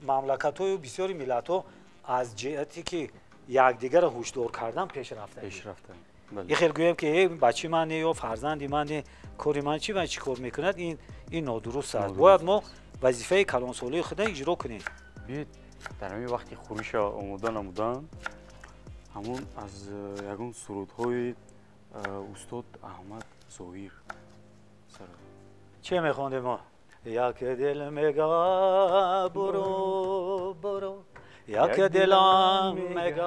مملکت ها و بسیاری ملت ها از جهتی که یکدیگر را هوشدار کردن پیش رفتن. یه خیلی گویم که بچه من یا فرزندی من کاری من چی و چی کار میکند این نادرست است. باید ما وظیفه کلانسالی خود اجرا کنیم. بیاید در همین وقتی خوریش آمودن همون از یگان سرودهای استاد احمد ظاهر چه میخوانده ما؟ یک دل میگه برو برو یک دلم میگه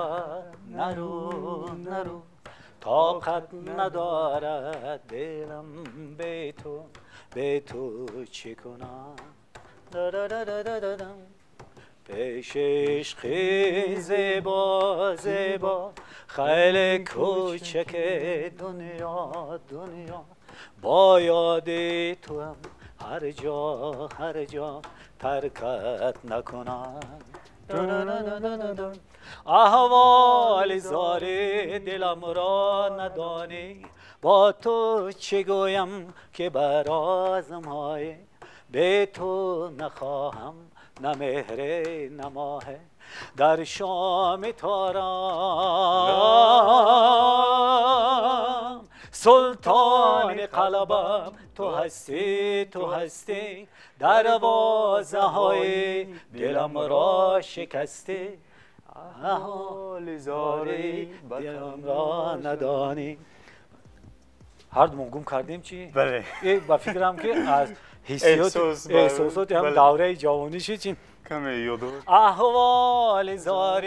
نرو طاقت ندارد دلم به تو چی کنم پیش عشق زیبا خیلی کوچک دنیا با یاد تو هم هر جا ترکت نکنم. احوال زار دلم را ندانی با تو چه گویم که برازم های به تو نخواهم نه مهر نه ماه در شام تارم سلطان قلبم تو هستی دروازه های دلم را شکستی احوال زاری دلم را ندانی. هر دو گم کردیم چی؟ بله با فکرم که از احساسات هم دوره جوانی شدیم کمی یادو احوال زار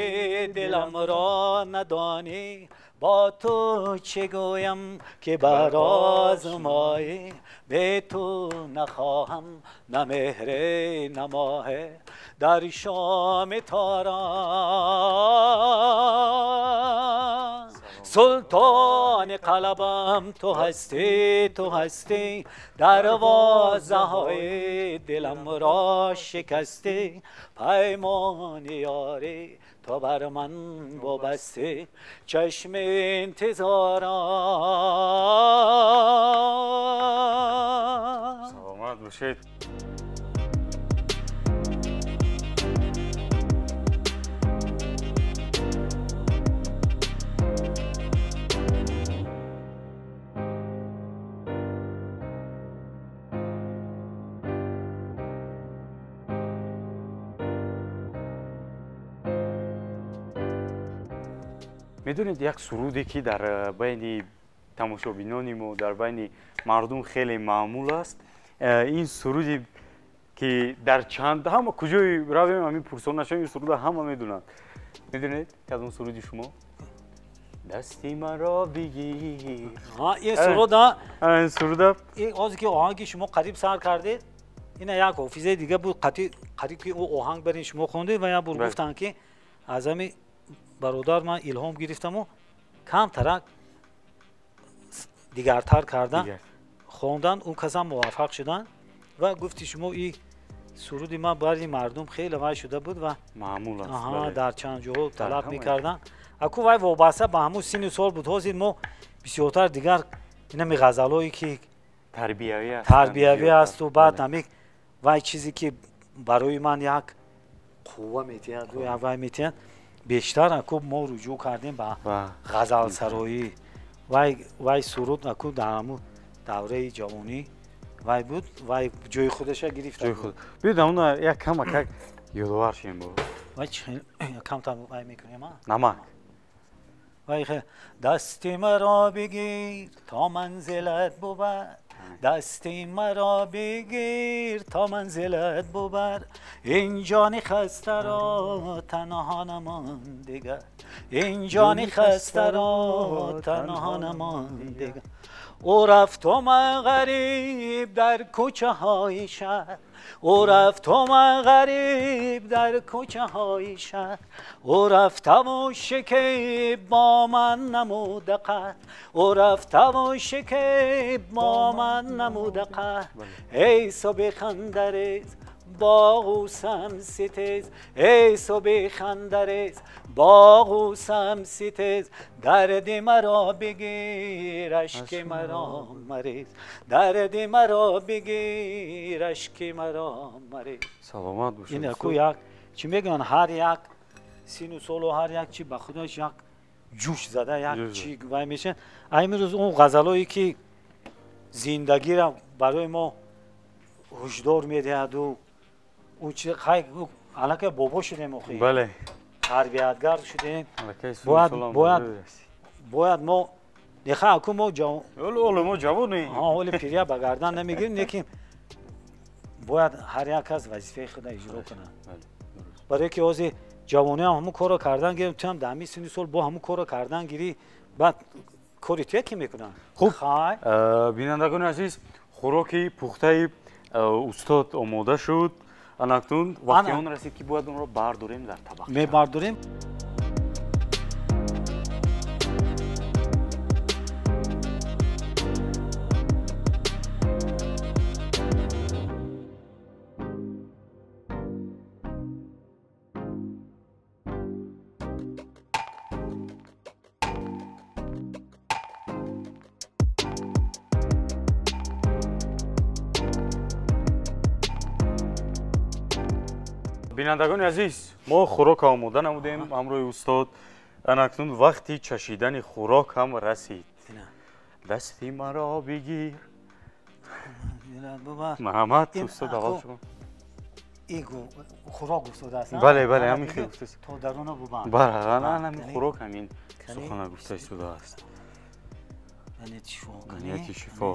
دلم را ندانی با تو چه گویم که بر آزمایی به تو نخواهم نه مهر نه ماه در شام تاران سلطان قلبم تو هستی دروازه های دلم را شکستی پیمان یاری تو بر من وابسته چشم انتظارم سلامت باشید میدونید یک سرودی که در بین تماشابینان ما در بین مردم خیلی معمول است این سرودی که در چند همه کجای رویم همین پرسان نشون این سرود همه میدونند میدونید که از اون سرودی شما دستی مرا بگیر این سرود این سرود این آزی که آهنگی شما قریب سر کردید این یک حافظه دیگه بود قریب که او آهنگ برین شما خوندید و یا بر گفتن که از همین برادر من الهام گرفتم و کم ترک دیگرتر کردن خوندن اون کسا موفق شدن و گفتی شما این سرودی من برای مردم خیلی وای شده بود و معمول است در چند جاها طلب میکردن اکو وای وابسته به همون سن سال بود حاضر ما بسیارتر دیگر این غزلایی که تربیوی است و بعد نمیک وای چیزی که برای من یک قوه میتید و وای میتید بیشتر اکو ما رجوع کردیم به غزل سرایی وای سرود اکو در همون دوره جوانی وای بود وای جای خودش گرفته بود بیدم اون یک کم یادوار شیم بود وای کم تا وای میکنیم نمک وای دستی مرا بگیر تا منزلت بود دستی مرا بگیر تا منزلت ببر این جان خسته را تنها نماندگی این جان خسته را تنها نماندگی او رفت و من غریب در کوچه های شهر او رفت و من غریب در کوچه های شهر او رفتم و شکیب با من نموده قهر او رفتم و شکیب با من نموده قهر ای صبح خندریز باغوسم ستیز ای صبح خندریز باغوسم ستیز درد مرا بگیر اشک مرا مریز درد مرا بگیر اشک مرا مریز سلامت باشید این اکو یک چی میگن هر یک سین و سال و هر یک چی به خودش یک جوش زده یک چی وای میشه امروز اون غزلایی که زندگی را برای ما هشدار میدهد و اون چی خیلی الان بابا شدیم اخی بله تربیتگر شدیم باید ما دیخه اکو ما ما جوانی ولی پیریا بگردن نمیگیریم یکی باید هر یک از وظیفه خود اجرا کنه برای که از جوانی هم همون کارو کردن گیریم تو هم دمی سنی سال با همون کارو کردن گیری بعد کاری تو یکی میکنن خوب بینندگان عزیز خوراکی پخته استاد آماده شد اناکنون وقتی اون رسید که باید اون رو برداریم در طبق میبرداریم بینندگان عزیز ما خوراک آماده نمودیم امروی استاد اناکنون وقتی چشیدن خوراک هم رسید دستی مرا بگیر محمد استاد اول شما ایگو خوراک گفته است بله بله همین خیلی گفته است تو درونه ببند بله همین خوراک همین سخن گفته شده است ганияти шифо ганияти шифо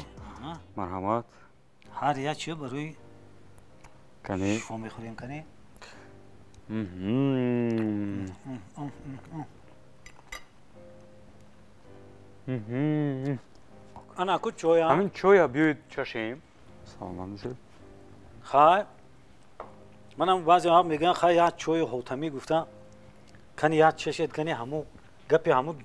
марҳамат ҳар як чиё барои кане шифо мехӯрем кане ана ку чоя ҳамин чоя биёед чашем саломат бошед хай манам баъзе вақт мегӯям хай як чои ҳотамӣ гуфта кани як чашед кани ҳамун гапи ҳамун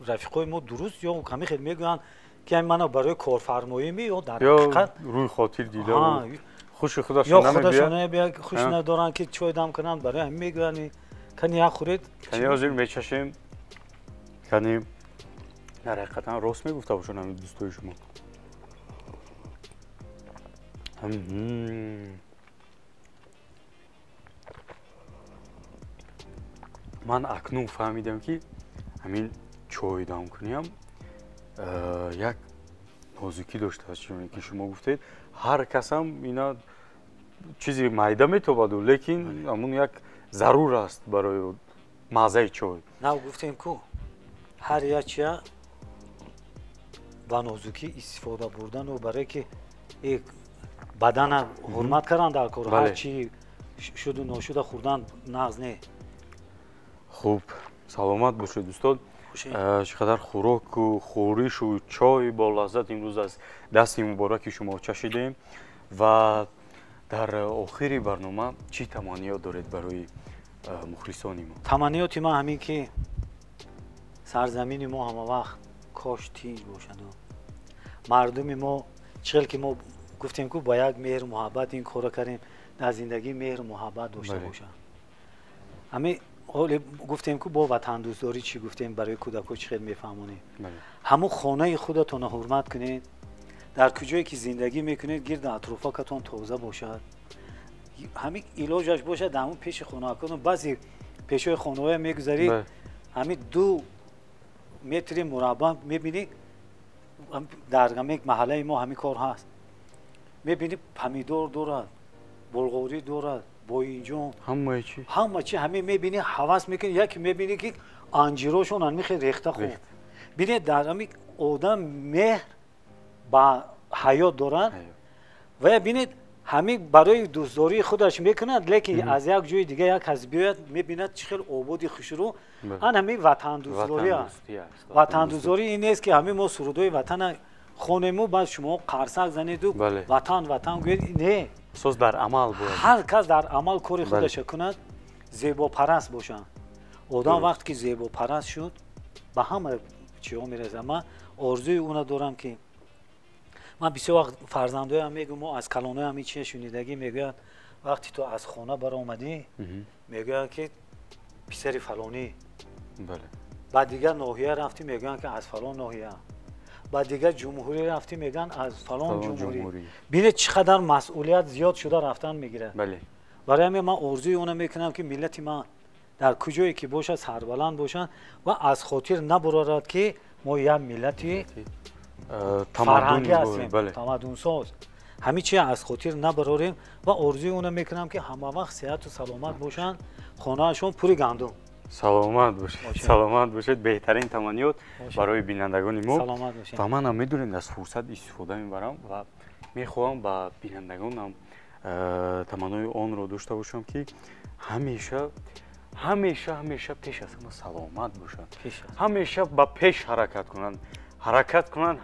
рафиқои мо дуруст ё ҳами хел мегӯянд ки мана барои корфармоимӣ ё дар ҳақиқат рӯи хотир дида хуши ё худашон худашон хуш надоранд ки чой дам кунанд барои ҳамин мегӯянд кани як хӯред кани ҳозир мечашем кани дар ҳақиқатан рост мегуфта бошад ҳамин дӯстои шумо ман акнун фаҳмидам ки ҳамин чой дамкуниам як нозукӣ доштааст чуне ки шумо гуфтед ҳар касам ина чизи майда метобаду лекин ҳамун як зарур аст барои маззаи чой нав гуфтем ку ҳар як чия ба нозукӣ истифода бурдану барое ки бадана ҳурмат кардан дар кор ҳар чи шуду ношуда хӯрдан нағз не хуб саломат бошед устод чӣ қадар хӯроку хӯришу чой бо лаззат имрӯз аз дасти мубораки шумо чашидем ва дар охири барнома чӣ таманниёт доред барои мухлисони мо таманниёти ман ҳамин ки сарзамини мо ҳамавақт кош тинҷ бошаду мардуми мо чӣ хел ки мо гуфтем ку ба як меҳру муҳаббат ин корро кардем дар зиндагӣ меҳру муҳаббат дошта бошад ҳамин ҳоле гуфтем ку бо ватандӯстдорӣ чӣ гуфтем барои кӯдако чӣ хел мефаҳмонем ҳамун хонаи худатонро ҳурмат кунед дар куҷое ки зиндагӣ мекунед гирду атрофакатон тоза бошад ҳамин илоҷаш бошад дар ҳамун пеши хонаакон баъзе пешои хонаҳое мегузарӣ ҳамин 2 метри мураббаъ мебинӣ дар ҳамин маҳаллаи мо ҳамин кор ҳаст мебинӣ помидор дорад булғорӣ дорад боинҷон ҳама чи ҳамин мебинӣ ҳавас мекунӣ яке мебинӣ ки анҷирошон ҳамин хел рехта хӯрд бинед дар ҳамин одам меҳр ба ҳаёт дорад ва я бинед ҳамин барои дӯстдории худаш мекунад лекин аз як ҷои дига як кас биёяд мебинад чӣ хел ободи хушрӯ ан ҳамин ватандӯстдорӣ аст ватандӯстдорӣ ин нест ки ҳамин мо сурудои ватана хонему баъд шумо қарсак занеду ватан ватан гӯед не асос дар амал ҳар кас дар амал кори худаша кунад зебопараст бошад одам вақте ки зебопараст шуд ба ҳама чиҳо мерасад ман орзуи уна дорам ки ман бисёр вақт фарзандоям мегӯям мо аз калонои ҳамин чия шунидагӣ мегӯяд вақте ту аз хона баромадӣ мегӯянд ки писари фалонӣ ба дигар ноҳия рафтӣ мегӯянд ки аз фалон ноҳия ба дигар ҷумҳурӣ рафтӣ мегӯянд аз фалон ҷумҳурӣ бинед чӣ қадар масъулият зиёд шуда рафтан мегирад барои ҳамин ман орзуи уна мекунам ки миллати ман дар куҷое ки бошад сарбаланд бошад ва аз хотир набурорад ки мо як миллати фарҳангӣ ҳастем тамаддунсоз ҳамин чия аз хотир набарорем ва орзуи уна мекунам ки ҳамавақт сеҳату саломат бошанд хонаашон пури гандум саломат бошед беҳтарин таманниёт барои бинандагони мо ва манам медонем аз фурсат истифода мебарам ва мехоҳам ба бинандагонам таманнои онро дошта бошам ки ҳамеша пеш аз ҳама саломат бошанд ҳамеша ба пеш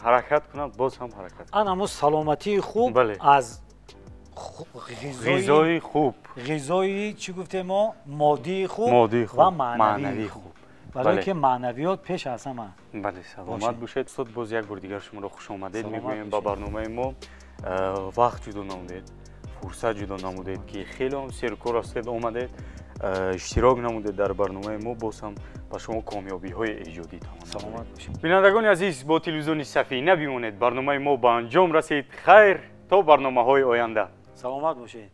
ҳаракат кунанд боз ҳам ҳаракат ан ҳамун саломатии хуб аз ғизои хуб ғизои чӣ гуфтем мо моддии хуб ва маънавии хуб барое ки маънавиёт пеш аз ҳама бале саломат бошед устод боз як бор дигар шуморо хушомадед мегӯем ба барномаи мо вақт ҷудо намудед фурсат ҷудо намудед ки хелеам серукор ҳастед омадед иштирок намудед дар барномаи мо боз ҳам ба шумо комёбиҳои эҷодӣ саломат бошед бинандагони азиз бо телевизиони Сафина бимонед барномаи мо ба анҷом расид хайр то барномаҳои оянда саломат бошед